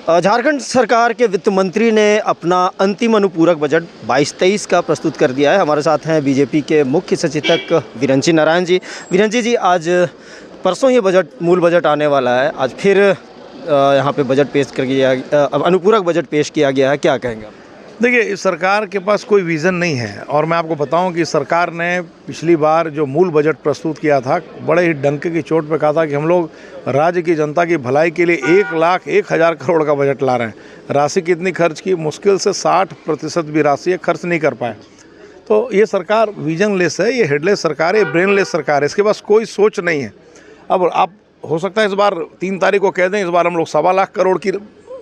झारखंड सरकार के वित्त मंत्री ने अपना अंतिम अनुपूरक बजट 22-23 का प्रस्तुत कर दिया है। हमारे साथ हैं बीजेपी के मुख्य सचेतक विरंची नारायण जी। विरंची जी, आज परसों ये मूल बजट आने वाला है, आज फिर यहाँ पे बजट पेश कर दिया, अनुपूरक बजट पेश किया गया है, क्या कहेंगे आप? देखिए, इस सरकार के पास कोई विज़न नहीं है और मैं आपको बताऊं कि सरकार ने पिछली बार जो मूल बजट प्रस्तुत किया था, बड़े ही डंके की चोट पे कहा था कि हम लोग राज्य की जनता की भलाई के लिए 1,01,000 करोड़ का बजट ला रहे हैं। राशि कितनी खर्च की? मुश्किल से 60% भी राशि खर्च नहीं कर पाए। तो ये सरकार विजनलेस है, ये हेडलेस सरकार है, ब्रेनलेस सरकार है, इसके पास कोई सोच नहीं है। अब आप हो सकता है इस बार 3 तारीख को कह दें इस बार हम लोग 1.25 लाख करोड़ की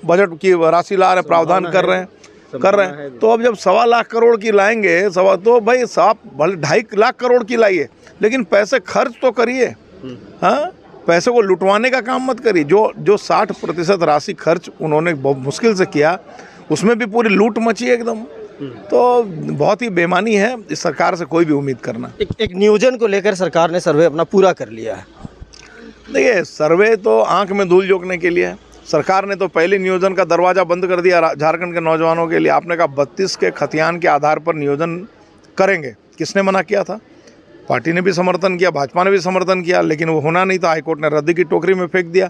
बजट की राशि ला रहे हैं, प्रावधान कर रहे हैं। तो अब जब 1.25 लाख करोड़ की लाएंगे तो भाई साहब भले 2.5 लाख करोड़ की लाइए, लेकिन पैसे खर्च तो करिए। हाँ, पैसे को लुटवाने का काम मत करिए। जो 60% राशि खर्च उन्होंने बहुत मुश्किल से किया, उसमें भी पूरी लूट मची एकदम। तो बहुत ही बेईमानी है इस सरकार से कोई भी उम्मीद करना। एक नियोजन को लेकर सरकार ने सर्वे अपना पूरा कर लिया है। देखिए, सर्वे तो आंख में धूल झोंकने के लिए है। सरकार ने तो पहले नियोजन का दरवाज़ा बंद कर दिया झारखंड के नौजवानों के लिए। आपने कहा 32 के खतियान के आधार पर नियोजन करेंगे, किसने मना किया था? पार्टी ने भी समर्थन किया, भाजपा ने भी समर्थन किया, लेकिन वो होना नहीं था। हाईकोर्ट ने रद्दी की टोकरी में फेंक दिया।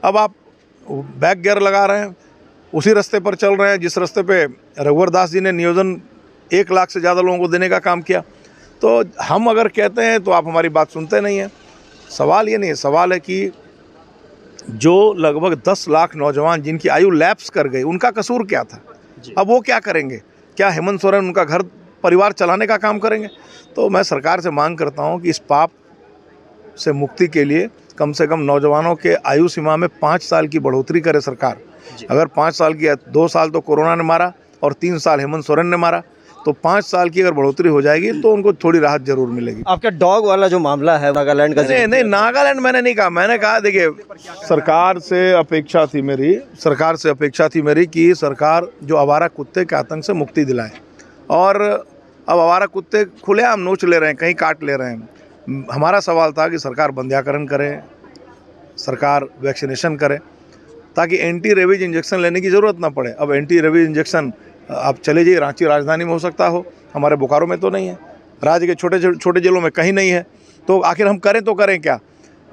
अब आप बैक गियर लगा रहे हैं, उसी रास्ते पर चल रहे हैं जिस रास्ते पे रघुवर दास जी ने नियोजन 1 लाख से ज़्यादा लोगों को देने का काम किया। तो हम अगर कहते हैं तो आप हमारी बात सुनते नहीं हैं। सवाल ये नहीं है, सवाल है कि जो लगभग 10 लाख नौजवान जिनकी आयु लैप्स कर गई, उनका कसूर क्या था? अब वो क्या करेंगे? क्या हेमंत सोरेन उनका घर परिवार चलाने का काम करेंगे? तो मैं सरकार से मांग करता हूं कि इस पाप से मुक्ति के लिए कम से कम नौजवानों के आयु सीमा में 5 साल की बढ़ोतरी करे सरकार। अगर 5 साल की, 2 साल तो कोरोना ने मारा और 3 साल हेमंत सोरेन ने मारा, तो 5 साल की अगर बढ़ोतरी हो जाएगी तो उनको थोड़ी राहत जरूर मिलेगी। आपका डॉग वाला जो मामला है नागालैंड का, नहीं, नागालैंड मैंने नहीं कहा। मैंने कहा, देखिए, सरकार से अपेक्षा थी मेरी कि सरकार जो आवारा कुत्ते के आतंक से मुक्ति दिलाए। और अब आवारा कुत्ते खुलेआम नोच ले रहे हैं, कहीं काट ले रहे हैं। हमारा सवाल था कि सरकार बंध्याकरण करे, सरकार वैक्सीनेशन करे, ताकि एंटी रेबीज इंजेक्शन लेने की ज़रूरत ना पड़े। अब एंटी रेबीज इंजेक्शन आप चले जाइए, रांची राजधानी में हो सकता हो, हमारे बोकारो में तो नहीं है, राज्य के छोटे जिलों में कहीं नहीं है। तो आखिर हम करें तो करें क्या?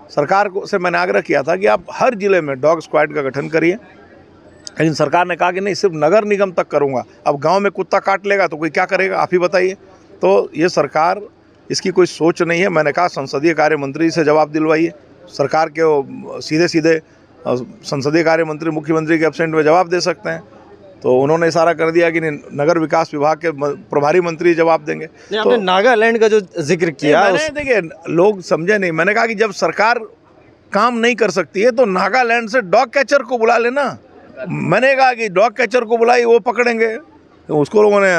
सरकार को से मैंने आग्रह किया था कि आप हर जिले में डॉग स्क्वाड का गठन करिए, लेकिन सरकार ने कहा कि नहीं, सिर्फ नगर निगम तक करूँगा। अब गांव में कुत्ता काट लेगा तो कोई क्या करेगा, आप ही बताइए। तो ये सरकार, इसकी कोई सोच नहीं है। मैंने कहा संसदीय कार्य मंत्री से जवाब दिलवाइए। सरकार के सीधे संसदीय कार्य मंत्री मुख्यमंत्री के एब्सेंट में जवाब दे सकते हैं। तो उन्होंने इशारा कर दिया कि नगर विकास विभाग के प्रभारी मंत्री जवाब देंगे। तो आपने नागालैंड का जो जिक्र किया, देखिए, लोग समझे नहीं। मैंने कहा कि जब सरकार काम नहीं कर सकती है तो नागालैंड से डॉग कैचर को बुला लेना। मैंने कहा कि डॉग कैचर को बुलाई, वो पकड़ेंगे, तो उसको लोगों ने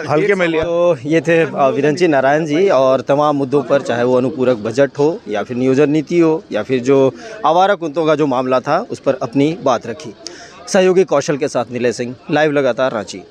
हल्के में लिया। तो ये थे विरंची नारायण जी, और तमाम मुद्दों पर, चाहे वो अनुपूरक बजट हो या फिर नियोजन नीति हो या फिर जो आवारा कुत्तों का जो मामला था, उस पर अपनी बात रखी। सहयोगी कौशल के साथ नीले सिंह, लाइव लगातार रांची।